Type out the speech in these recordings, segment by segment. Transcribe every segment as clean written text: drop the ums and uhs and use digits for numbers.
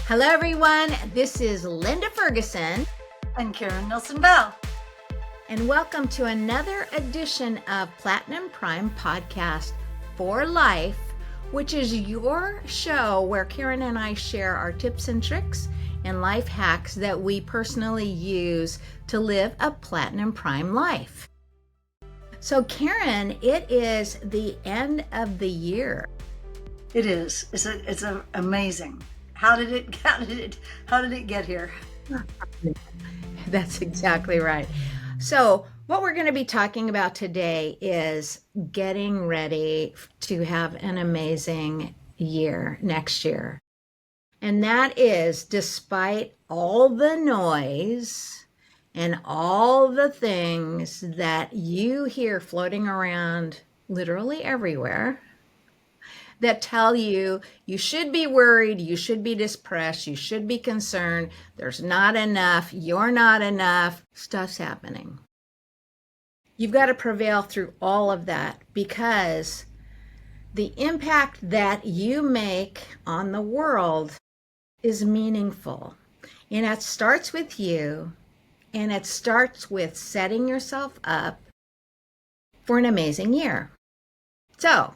Hello, everyone. This is Linda Ferguson, And Karen Nelson Bell. and welcome to another edition of Platinum Prime Podcast for Life, which is your show where Karen and I share our tips and tricks and life hacks that we personally use to live a Platinum Prime life. So, Karen, it is the end of the year. It is. It's amazing. How did it get here? That's exactly right. So, what we're going to be talking about today is getting ready to have an amazing year next year. And that is despite all the noise and all the things that you hear floating around literally everywhere that tell you you should be worried, you should be depressed, you should be concerned, there's not enough, you're not enough, stuff's happening. You've got to prevail through all of that because the impact that you make on the world is meaningful. And it starts with you, and it starts with setting yourself up for an amazing year. So,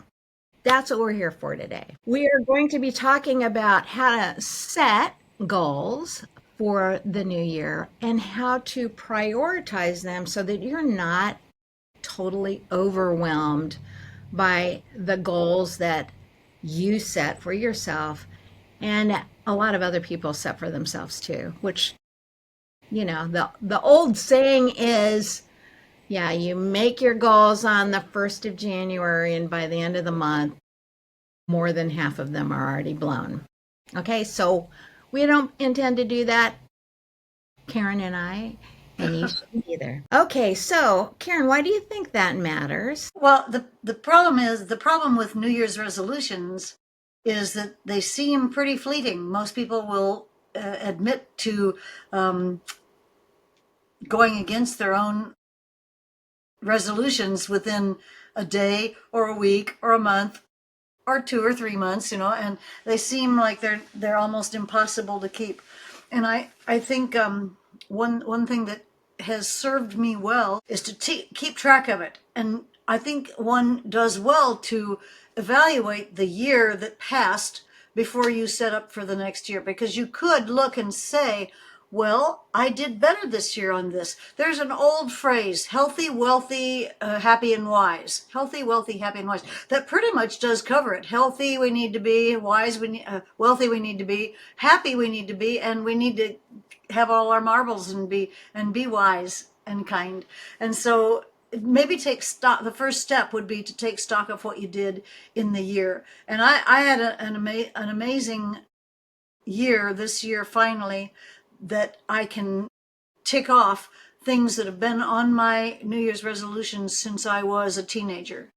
that's what we're here for today. We are going to be talking about how to set goals for the new year and how to prioritize them so that you're not totally overwhelmed by the goals that you set for yourself and a lot of other people set for themselves too, which, the old saying is, yeah, you make your goals on the 1st of January, and by the end of the month, more than half of them are already blown. Okay, so we don't intend to do that, Karen and I, and you shouldn't either. Okay, so Karen, why do you think that matters? Well, the problem with New Year's resolutions is that they seem pretty fleeting. Most people will admit to going against their own resolutions within a day or a week or a month or 2 or 3 months, and they seem like they're almost impossible to keep. And I think one thing that has served me well is to keep track of it. And I think one does well to evaluate the year that passed before you set up for the next year, because you could look and say, well, I did better this year on this. There's an old phrase, healthy, wealthy, happy, and wise. Healthy, wealthy, happy, and wise. That pretty much does cover it. Healthy, we need to be. Wise, wealthy, we need to be. Happy, we need to be. And we need to have all our marbles and be wise and kind. And so maybe take stock. The first step would be to take stock of what you did in the year. And I had an amazing year this year, finally, that I can tick off things that have been on my New Year's resolutions since I was a teenager.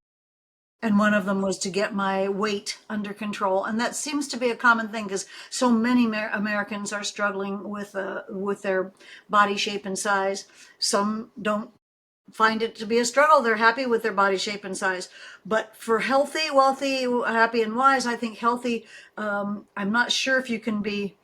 And one of them was to get my weight under control. And that seems to be a common thing because so many Americans are struggling with their body shape and size. Some don't find it to be a struggle. They're happy with their body shape and size. But for healthy, wealthy, happy, and wise, I think healthy, I'm not sure if you can be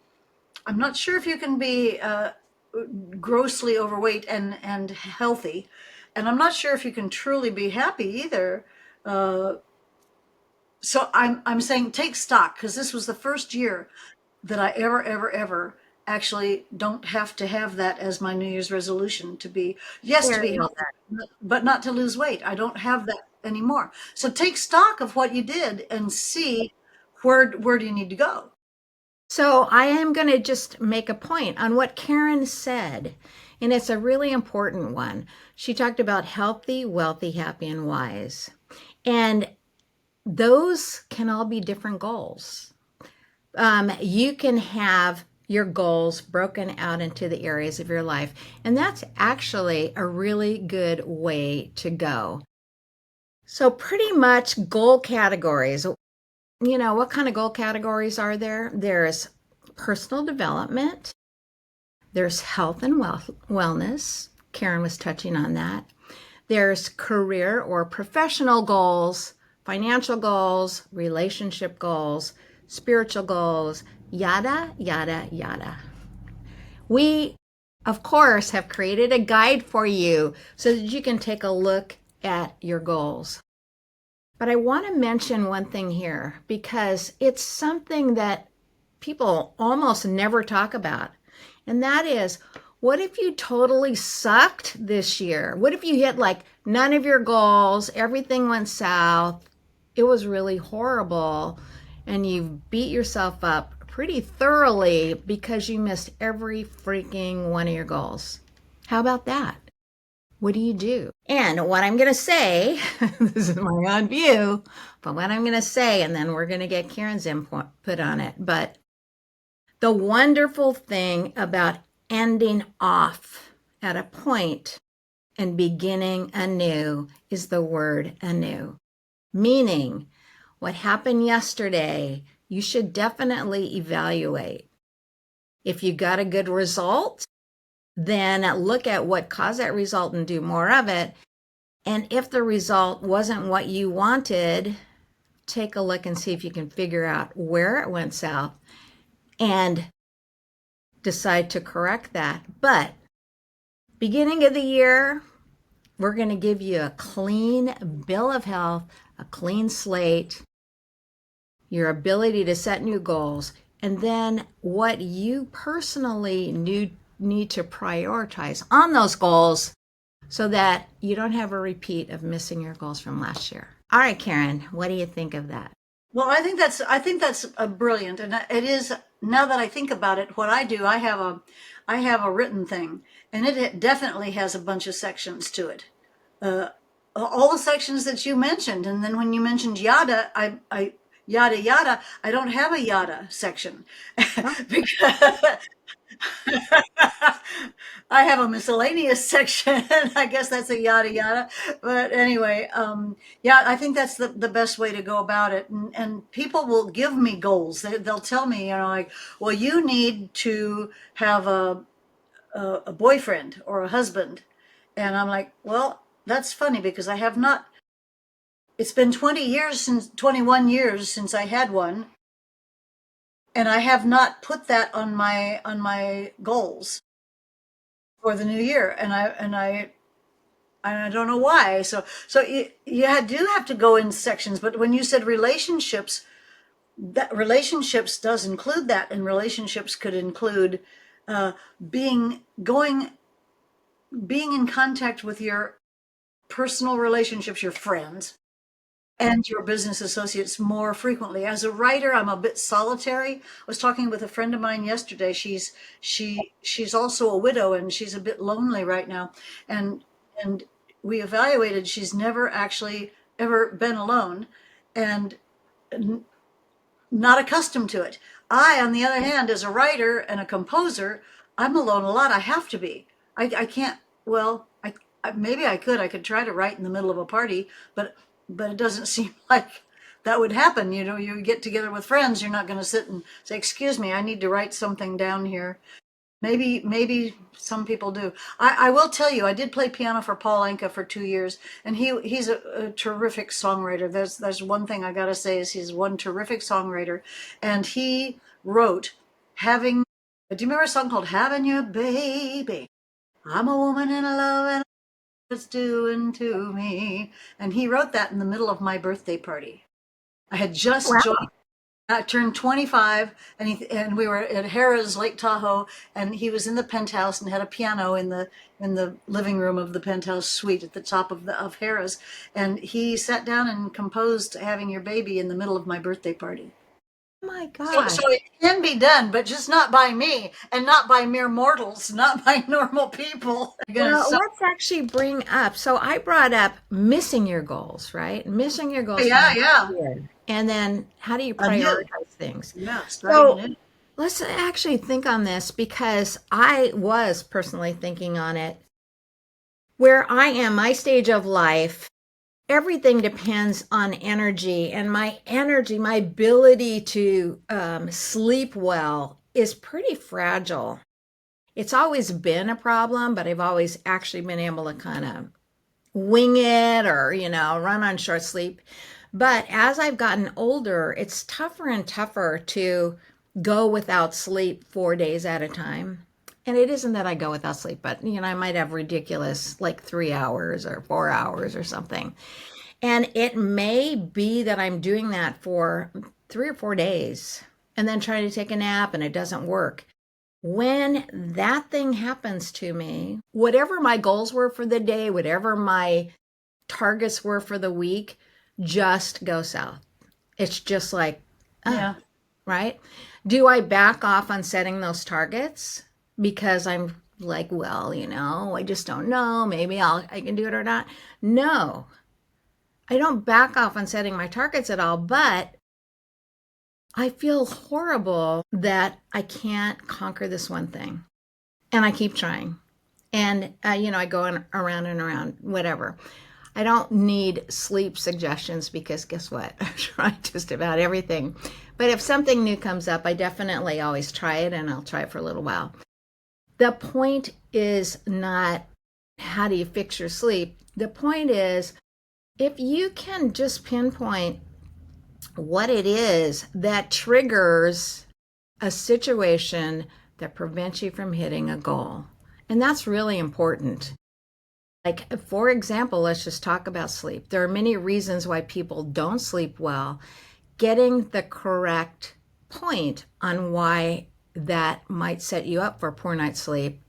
grossly overweight and healthy, and I'm not sure if you can truly be happy either. So I'm saying take stock, because this was the first year that I ever actually don't have to have that as my New Year's resolution, to be, yes, to be Very healthy, but not to lose weight. I don't have that anymore. So take stock of what you did and see where do you need to go. So I am going to just make a point on what Karen said, and it's a really important one. She talked about healthy, wealthy, happy, and wise. And those can all be different goals. You can have your goals broken out into the areas of your life, and that's actually a really good way to go. So pretty much goal categories. What kind of goal categories are there? There's personal development, there's health and wellness. Karen was touching on that. There's career or professional goals, financial goals, relationship goals, spiritual goals, Yada, yada, yada. We, of course, have created a guide for you so that you can take a look at your goals. But I want to mention one thing here because it's something that people almost never talk about. And that is, what if you totally sucked this year? What if you hit like none of your goals, everything went south, it was really horrible, and you beat yourself up pretty thoroughly because you missed every freaking one of your goals? How about that? What do you do? And what I'm going to say, this is my own view, but what I'm going to say, and then we're going to get Karen's input on it. But the wonderful thing about ending off at a point and beginning anew is the word anew, meaning what happened yesterday, you should definitely evaluate. If you got a good result, then look at what caused that result and do more of it. And if the result wasn't what you wanted, take a look and see if you can figure out where it went south and decide to correct that. But beginning of the year, we're going to give you a clean bill of health, a clean slate, your ability to set new goals, and then what you personally need to prioritize on those goals so that you don't have a repeat of missing your goals from last year. All right, Karen, what do you think of that? Well, I think that's a brilliant, and it is. Now that I think about it, what I do, I have a written thing, and it definitely has a bunch of sections to it. Uh, all the sections that you mentioned, and then when you mentioned yada, I yada yada, I don't have a yada section because I have a miscellaneous section. I guess that's a yada yada. But anyway, yeah, I think that's the best way to go about it. And people will give me goals. They'll tell me, you know, like, well, you need to have a boyfriend or a husband. And I'm like, well, that's funny because I have not. It's been 20 years since 21 years since I had one, and I have not put that on my goals for the new year. And I don't know why. So you do have to go in sections. But when you said relationships, that relationships does include that, and relationships could include uh, being going being in contact with your personal relationships, your friends, and your business associates more frequently. As a writer, I'm a bit solitary. I was talking with a friend of mine yesterday. She's also a widow and she's a bit lonely right now. And and we evaluated she's never actually ever been alone and not accustomed to it. I, on the other hand, as a writer and a composer, I'm alone a lot. I have to be. I can't. Well, maybe I could try to write in the middle of a party, but it doesn't seem like that would happen. You know, you get together with friends, you're not going to sit and say, "Excuse me, I need to write something down here." Maybe some people do. I will tell you, I did play piano for Paul Anka for 2 years, and he's a terrific songwriter. There's one thing I gotta say is he's one terrific songwriter, and he wrote having. Do you remember a song called "Having Your Baby"? I'm a woman in a love and it's doing to me, and he wrote that in the middle of my birthday party. I had just Well, joined. I turned 25, and we were at Harrah's Lake Tahoe, and he was in the penthouse and had a piano in the living room of the penthouse suite at the top of Harrah's, and he sat down and composed "Having Your Baby" in the middle of my birthday party. oh my So gosh. it can be done, but just not by me and not by mere mortals, not by normal people. I'm gonna Well, suck. let's actually bring up. So I brought up missing your goals, right? Missing your goals from Yeah, last yeah. year. And then how do you A new. prioritize things? Yeah, starting So anew. let's actually think on this because I was personally thinking on it. Where I am, my stage of life, everything depends on energy, and my energy, my ability to sleep well is pretty fragile. It's always been a problem, but I've always actually been able to kind of wing it or, run on short sleep. But as I've gotten older, it's tougher and tougher to go without sleep 4 days at a time. And it isn't that I go without sleep, but I might have ridiculous like 3 hours or 4 hours or something. And it may be that I'm doing that for 3 or 4 days and then trying to take a nap and it doesn't work. When that thing happens to me, whatever my goals were for the day, whatever my targets were for the week, just go south. It's just like, Yeah. right? Do I back off on setting those targets because I'm like, well, I just don't know. Maybe I can do it or not. No, I don't back off on setting my targets at all, but I feel horrible that I can't conquer this one thing. And I keep trying. And, I go around and around, whatever. I don't need sleep suggestions because guess what? I try just about everything. But if something new comes up, I definitely always try it and I'll try it for a little while. The point is not how do you fix your sleep. The point is if you can just pinpoint what it is that triggers a situation that prevents you from hitting a goal. And that's really important. Like, for example, let's just talk about sleep. There are many reasons why people don't sleep well. Getting the correct point on why that might set you up for a poor night's sleep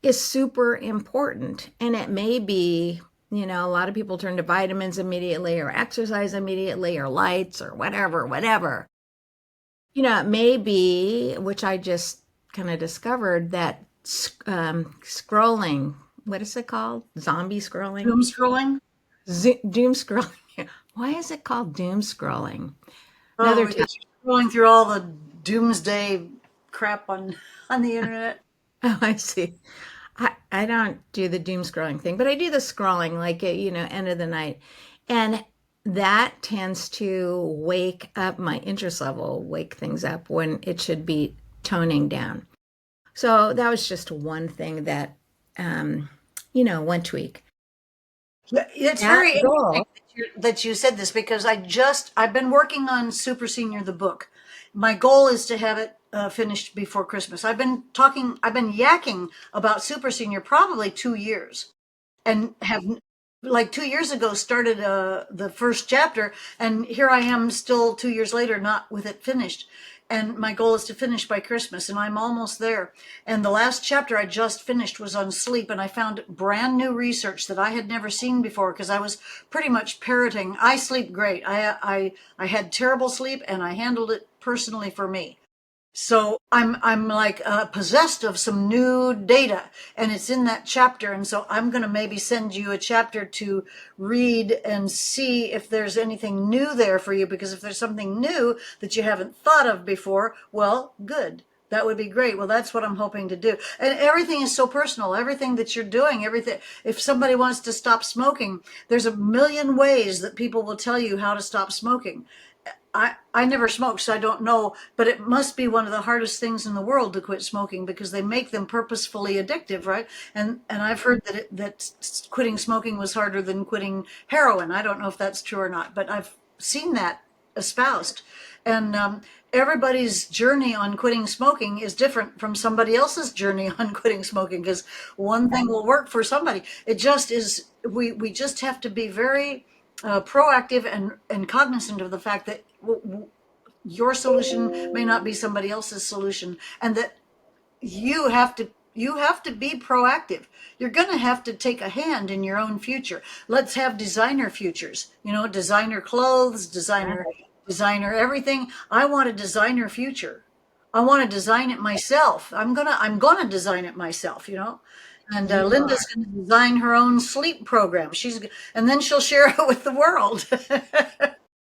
is super important. And it may be, a lot of people turn to vitamins immediately or exercise immediately or lights or whatever. It may be, which I just kind of discovered, that scrolling, what is it called? Zombie scrolling? Doom scrolling. Doom scrolling. Why is it called doom scrolling? Oh, Another time. because you're scrolling through all the doomsday crap on the internet. Oh, I see. I don't do the doom scrolling thing, but I do the scrolling like, end of the night. And that tends to wake up my interest level, wake things up when it should be toning down. So that was just one thing that, one tweak. Yeah, it's That very interesting goal. that you said this because I've been working on Super Senior the book. My goal is to have it finished before Christmas. I've been yakking about Super Senior probably 2 years, and have like 2 years ago started the first chapter, and here I am still 2 years later, not with it finished. And my goal is to finish by Christmas, and I'm almost there. And the last chapter I just finished was on sleep, and I found brand new research that I had never seen before because I was pretty much parroting. I sleep great. I had terrible sleep, and I handled it personally for me. So I'm like possessed of some new data, and it's in that chapter. And so I'm going to maybe send you a chapter to read and see if there's anything new there for you. Because if there's something new that you haven't thought of before, well, good. That would be great. Well, that's what I'm hoping to do. And everything is so personal. Everything that you're doing, everything. If somebody wants to stop smoking, there's a million ways that people will tell you how to stop smoking. I never smoked, so I don't know, but it must be one of the hardest things in the world to quit smoking because they make them purposefully addictive, right? And I've heard that quitting smoking was harder than quitting heroin. I don't know if that's true or not, but I've seen that espoused. And everybody's journey on quitting smoking is different from somebody else's journey on quitting smoking because one thing will work for somebody. It just is, we just have to be very proactive and cognizant of the fact that your solution may not be somebody else's solution, and that you have to be proactive. You're going to have to take a hand in your own future. Let's have designer futures. Designer clothes, designer everything. I want a designer future. I want to design it myself. I'm gonna design it myself. And You are. Linda's going to design her own sleep program. And then she'll share it with the world.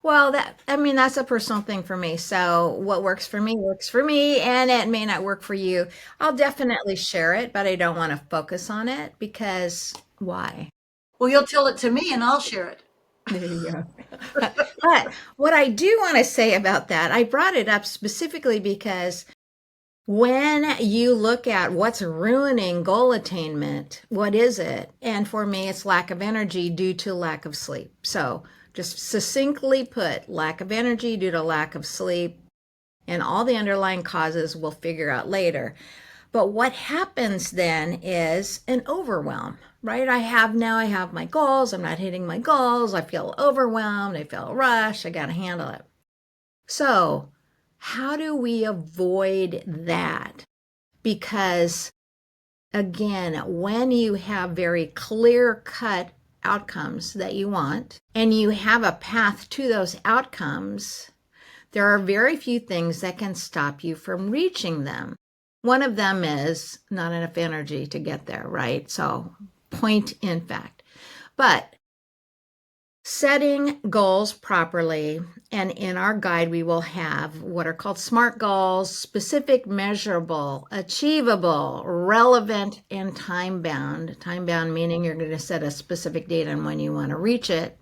Well, that's a personal thing for me. So what works for me, and it may not work for you. I'll definitely share it, but I don't want to focus on it because why? Well, you'll tell it to me, and I'll share it. There you go. But what I do want to say about that, I brought it up specifically because when you look at what's ruining goal attainment, what is it? And for me, it's lack of energy due to lack of sleep. So, just succinctly put, lack of energy due to lack of sleep. And all the underlying causes we'll figure out later. But what happens then is an overwhelm, right? I have my goals. I'm not hitting my goals. I feel overwhelmed. I feel rushed. I got to handle it. So, how do we avoid that? Because again, when you have very clear cut outcomes that you want and you have a path to those outcomes, there are very few things that can stop you from reaching them. One of them is not enough energy to get there, right? So, point in fact. But setting goals properly, and in our guide, we will have what are called SMART goals: specific, measurable, achievable, relevant, and time bound. Time bound meaning you're going to set a specific date on when you want to reach it,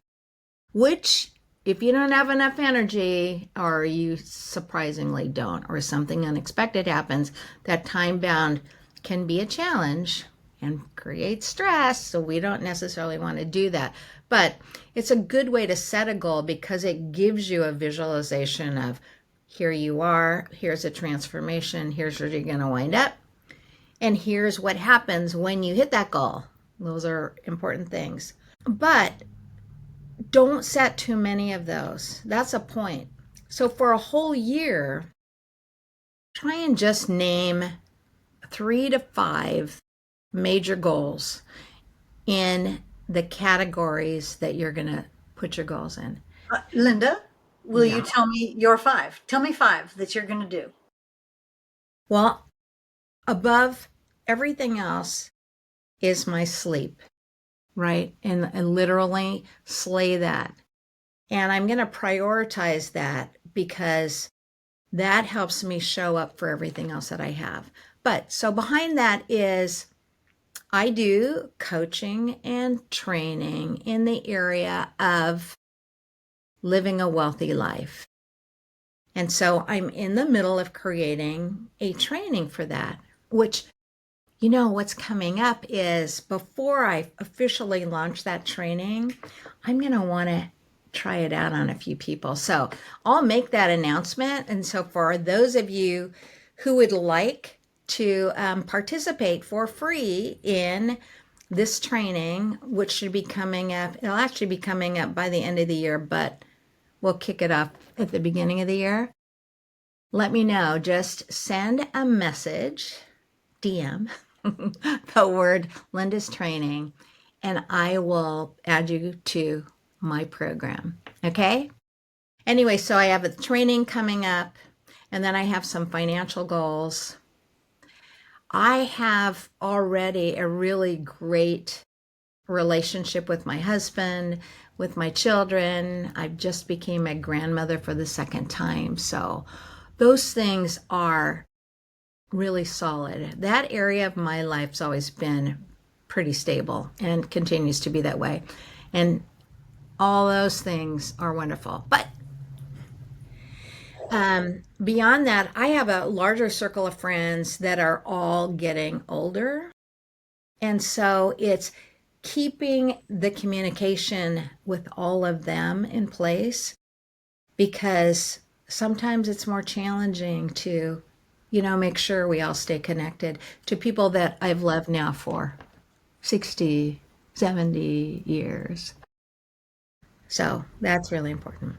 which if you don't have enough energy, or you surprisingly don't, or something unexpected happens, that time bound can be a challenge and create stress. So we don't necessarily want to do that. But it's a good way to set a goal because it gives you a visualization of here you are, here's a transformation, here's where you're going to wind up, and here's what happens when you hit that goal. Those are important things. But don't set too many of those. That's a point. So for a whole year, try and just name 3 to 5 major goals in the categories that you're going to put your goals in. Linda, will you Yeah. tell me your 5? Tell me 5 that you're going to do. Well, above everything else is my sleep, right? And literally slay that. And I'm going to prioritize that because that helps me show up for everything else that I have. But so behind that is I do coaching and training in the area of living a wealthy life. And so I'm in the middle of creating a training for that, which, what's coming up is before I officially launch that training, I'm going to want to try it out on a few people. So I'll make that announcement. And so for those of you who would like to participate for free in this training, which should be coming up, it'll actually be coming up by the end of the year, but we'll kick it off at the beginning of the year. Let me know. Just send a message, DM, the word Linda's training, and I will add you to my program. Okay? Anyway, so I have a training coming up, and then I have some financial goals. I have already a really great relationship with my husband, with my children. I just became a grandmother for the second time. So those things are really solid. That area of my life's always been pretty stable and continues to be that way. And all those things are wonderful. But beyond that, I have a larger circle of friends that are all getting older. And so it's keeping the communication with all of them in place because sometimes it's more challenging to, make sure we all stay connected to people that I've loved now for 60, 70 years. So that's really important.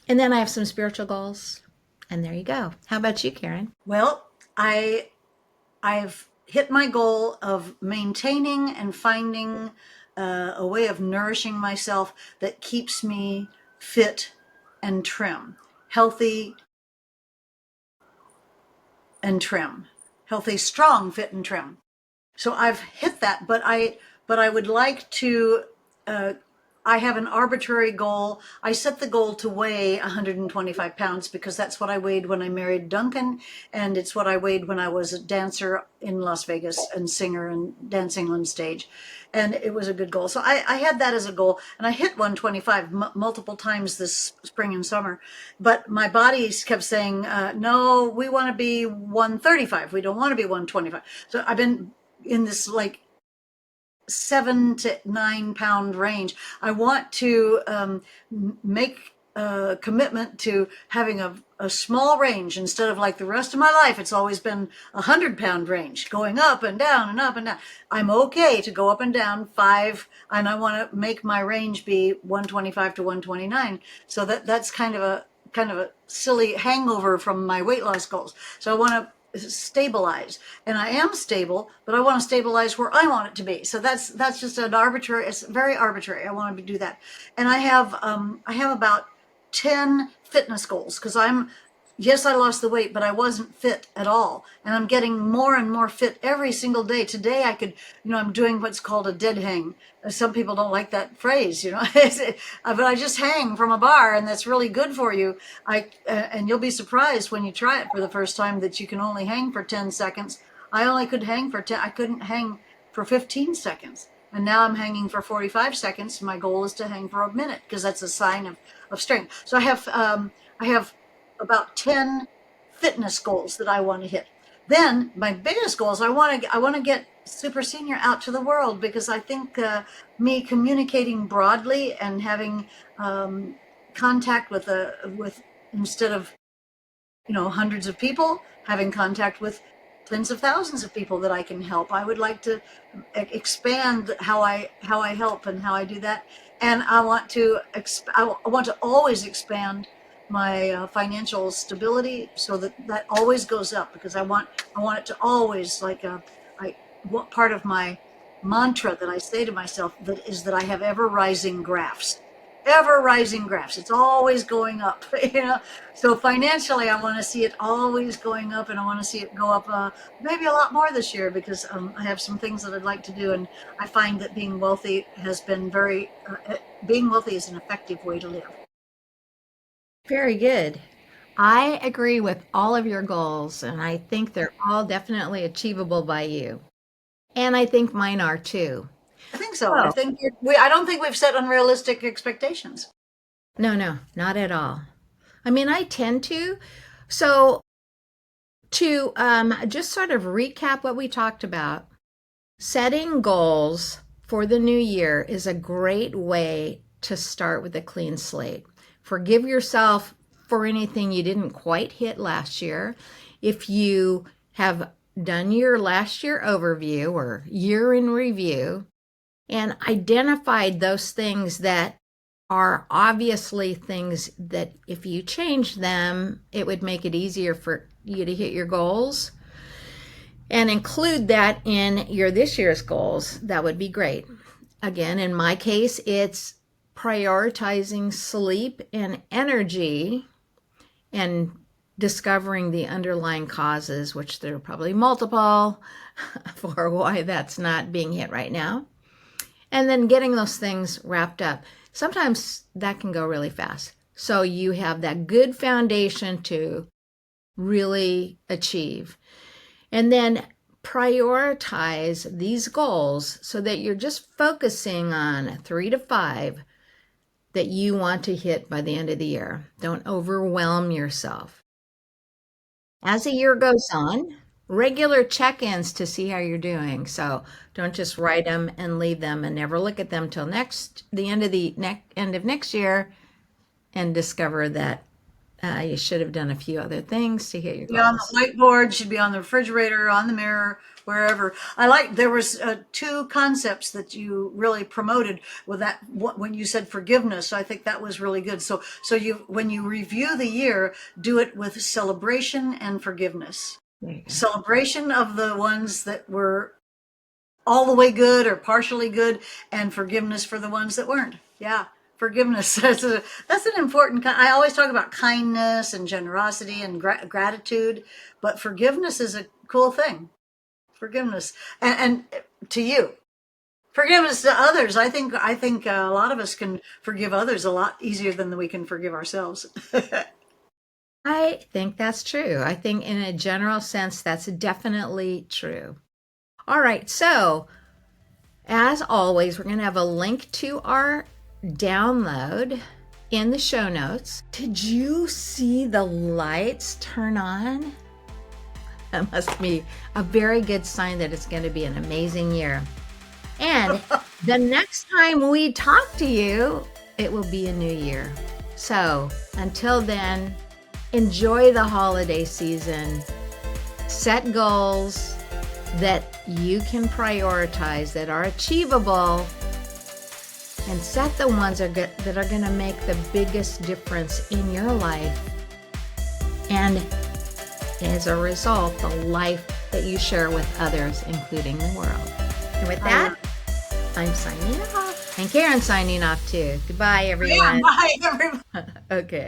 And then I have some spiritual goals. And there you go. How about you, Karen? Well, I've hit my goal of maintaining and finding a way of nourishing myself that keeps me fit and trim, healthy and trim, healthy, strong, fit and trim. So I've hit that, but I would like to. I have an arbitrary goal. I set the goal to weigh 125 pounds because that's what I weighed when I married Duncan, and it's what I weighed when I was a dancer in Las Vegas and singer and dancing on stage. And it was a good goal. So I had that as a goal, and I hit 125 multiple times this spring and summer. But my body kept saying, no, we want to be 135. We don't want to be 125. So I've been in this like 7 to 9 pound range. I want to make commitment to having a small range instead of like the rest of my life. It's always been 100-pound range, going up and down and up and down. I'm okay to go up and down 5, and I want to make my range be 125 to 129. So that's kind of a silly hangover from my weight loss goals. So I want to stabilize, and I am stable, but I want to stabilize where I want it to be. So that's just an arbitrary. It's very arbitrary. I want to do that, and I have about 10 fitness goals because yes, I lost the weight, but I wasn't fit at all. And I'm getting more and more fit every single day. Today I could, I'm doing what's called a dead hang. Some people don't like that phrase, but I just hang from a bar, and that's really good for you. And you'll be surprised when you try it for the first time that you can only hang for 10 seconds. I only could hang for 10, I couldn't hang for 15 seconds. And now I'm hanging for 45 seconds. My goal is to hang for a minute because that's a sign of strength. So I have about 10 fitness goals that I want to hit. Then my biggest goals, I want to get super senior out to the world, because I think me communicating broadly and having contact with instead of hundreds of people, having contact with tens of thousands of people that I can help. I would like to expand how I help and how I do that, and I want to I want to always expand my financial stability so that always goes up, because I want it to always, like what part of my mantra that I say to myself that is that I have ever rising graphs. Ever rising graphs. It's always going up, So financially, I want to see it always going up, and I want to see it go up maybe a lot more this year, because I have some things that I'd like to do, and I find that being wealthy has been being wealthy is an effective way to live. Very good. I agree with all of your goals, and I think they're all definitely achievable by you. And I think mine are too. I think so. I Oh, think I don't think we've set unrealistic expectations. no, no, not at all. I mean, I tend to. So, to just sort of recap what we talked about, setting goals for the new year is a great way to start with a clean slate. Forgive yourself for anything you didn't quite hit last year. If you have done your last year overview or year in review and identified those things that are obviously things that if you change them, it would make it easier for you to hit your goals, and include that in your this year's goals, that would be great. Again, in my case, it's prioritizing sleep and energy and discovering the underlying causes, which there are probably multiple for why that's not being hit right now. And then getting those things wrapped up. Sometimes that can go really fast. So you have that good foundation to really achieve. And then prioritize these goals so that you're just focusing on 3 to 5 that you want to hit by the end of the year. Don't overwhelm yourself. As the year goes on, regular check-ins to see how you're doing. So don't just write them and leave them and never look at them till the end of next year, and discover that you should have done a few other things to hit your Be on goals. the whiteboard, should be on the refrigerator, on the mirror, wherever. There was two concepts that you really promoted with that when you said forgiveness. I think that was really good. So when you review the year, do it with celebration and forgiveness. There you go. Celebration of the ones that were all the way good or partially good, and forgiveness for the ones that weren't. Yeah, forgiveness. That's an important. I always talk about kindness and generosity and gratitude, but forgiveness is a cool thing. Forgiveness, and to you, forgiveness to others. I think a lot of us can forgive others a lot easier than we can forgive ourselves. I think that's true. I think in a general sense, that's definitely true. All right, so as always, we're going to have a link to our download in the show notes. Did you see the lights turn on? That must be a very good sign that it's going to be an amazing year. And the next time we talk to you, it will be a new year. So until then, enjoy the holiday season. Set goals that you can prioritize, that are achievable, and set the ones that are going to make the biggest difference in your life. And as a result, the life that you share with others, including the world. And with that, I'm signing off. And Karen's signing off too. Goodbye, Yeah, everyone. bye, everybody. Okay.